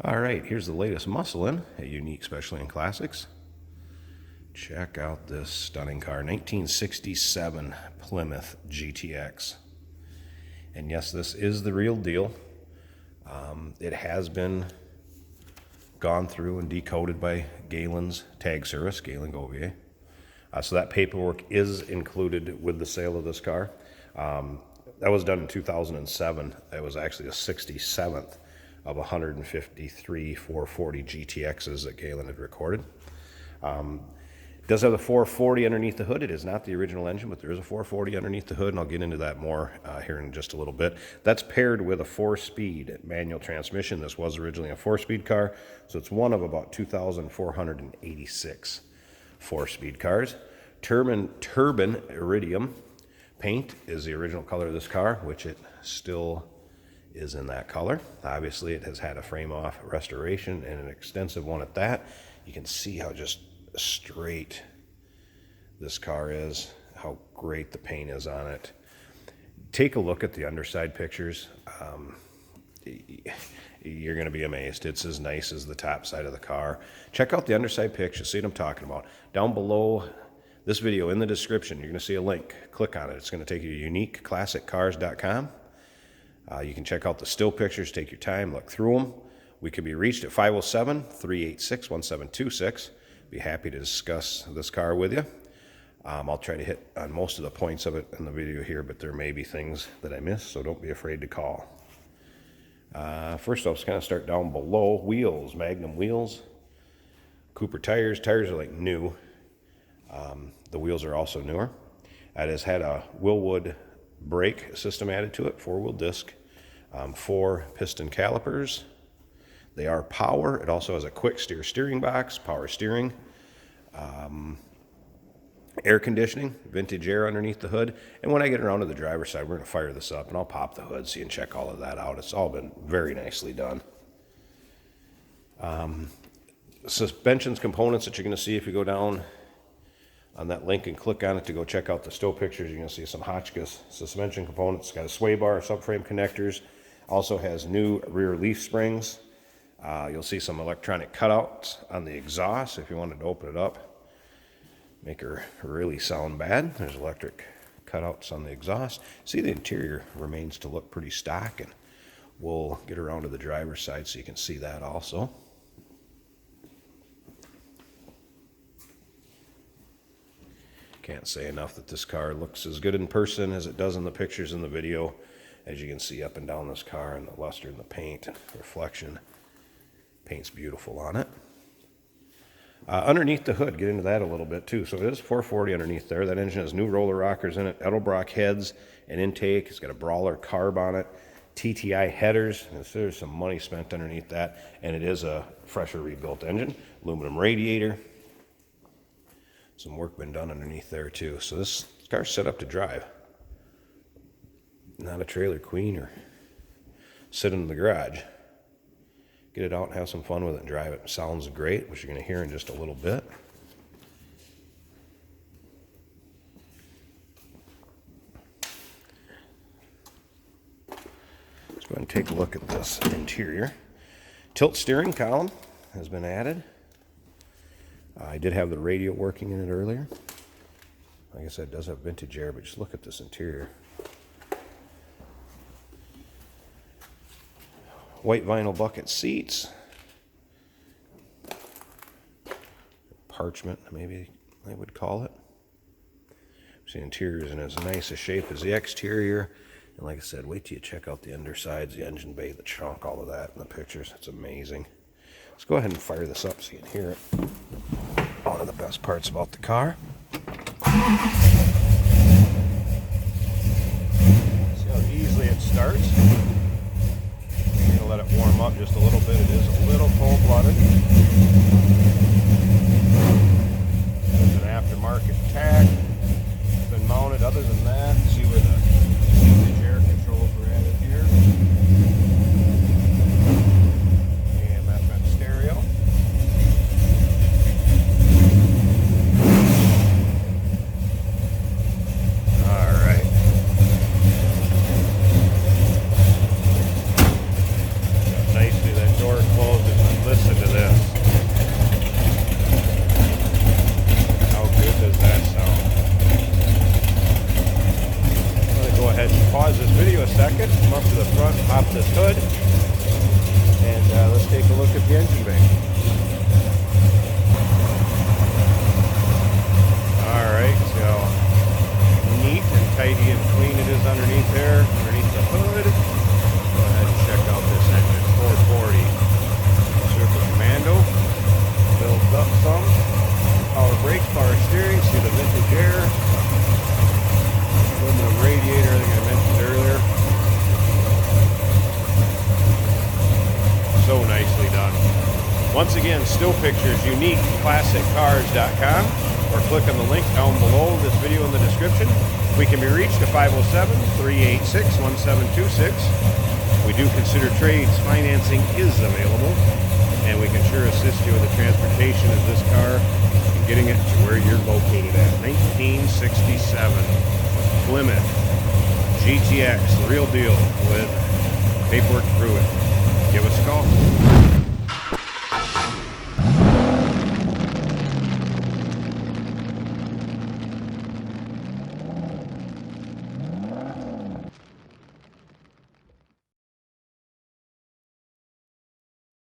All right, here's the latest muscle in at Unique Specialty and Classics. Check out this stunning car, 1967 Plymouth GTX. And yes, this is the real deal. It has been gone through and decoded by Galen's tag service, Galen Govier. So that paperwork is included with the sale of this car. That was done in 2007. It was actually the 67th of 153 440 GTXs that Galen had recorded. It does have the 440 underneath the hood. It is not the original engine, but there is a 440 underneath the hood, and I'll get into that more here in just a little bit. That's paired with a 4-speed manual transmission. This was originally a 4-speed car, so it's one of about 2,486 4-speed cars. Turbine iridium paint is the original color of this car, which it still is in that color. Obviously, it has had a frame-off restoration and an extensive one at that. You can see how just straight this car is, how great the paint is on it. Take a look at the underside pictures. You're going to be amazed. It's as nice as the top side of the car. Check out the underside pictures, see what I'm talking about. Down below this video in the description, you're going to see a link. Click on it. It's going to take you to uniqueclassiccars.com. You can check out the still pictures, take your time, look through them. We can be reached at 507-386-1726. Be happy to discuss this car with you. I'll try to hit on most of the points of it in the video here, but there may be things that I miss, so don't be afraid to call. First off, let's kind of start down below. Wheels, Magnum wheels. Cooper tires. Tires are like new. The wheels are also newer. It has had a Willwood brake system added to it, 4-wheel disc, 4 piston calipers. They are power. It also has a quick steer steering box, power steering, air conditioning, vintage air underneath the hood. And when I get around to the driver's side, we're going to fire this up and I'll pop the hood so you can check all of that out. It's all been very nicely done. Suspensions components that you're going to see if you go down on that link and click on it to go check out the still pictures. You're going to see some Hotchkiss suspension components. It's got a sway bar, subframe connectors. Also has new rear leaf springs. You'll see some electronic cutouts on the exhaust if you wanted to open it up. Make her really sound bad. There's electric cutouts on the exhaust. See, the interior remains to look pretty stock, and we'll get around to the driver's side so you can see that also. Can't say enough that this car looks as good in person as it does in the pictures in the video. As you can see up and down this car, and the luster in the paint, reflection. Paint's beautiful on it. Underneath the hood, get into that a little bit too. So it is 440 underneath there. That engine has new roller rockers in it, Edelbrock heads and intake. It's got a Brawler carb on it, TTI headers. There's some money spent underneath that, and it is a fresher rebuilt engine. Aluminum radiator. Some work been done underneath there too. So this car's set up to drive. Not a trailer queen or sit in the garage. Get it out and have some fun with it and drive it. It sounds great, which you're going to hear in just a little bit. Let's go ahead and take a look at this interior. Tilt steering column has been added. I did have the radio working in it earlier. Like I said, it does have vintage air, but just look at this interior. White vinyl bucket seats. Parchment, maybe they would call it. The interior is in as nice a shape as the exterior. And like I said, wait till you check out the undersides, the engine bay, the trunk, all of that in the pictures. It's amazing. Let's go ahead and fire this up so you can hear it. One of the best parts about the car. See how easily it starts. I'm going to let it warm up just a little bit. It is a little cold-blooded. There's an aftermarket tag. It's been mounted. Other than that, see where the vintage air controls were added here. AM FM stereo. Nicely, that door closes pause this video a second, come up to the front, pop this hood, and let's take a look at the engine bay. Alright, so neat and tidy and clean it is underneath there, underneath the hood. Go ahead and check out this engine, 440 Super Commando, built up some, power brakes, power steering, see the vintage air, aluminum radiator, I think I mentioned earlier. So nicely done. Once again, still pictures, uniqueclassiccars.com, or click on the link down below this video in the description. We can be reached at 507-386-1726. We do consider trades. Financing is available, and we can sure assist you with the transportation of this car and getting it to where you're located at. 1967 Plymouth GTX, the real deal, with paperwork to prove it. Give us a call.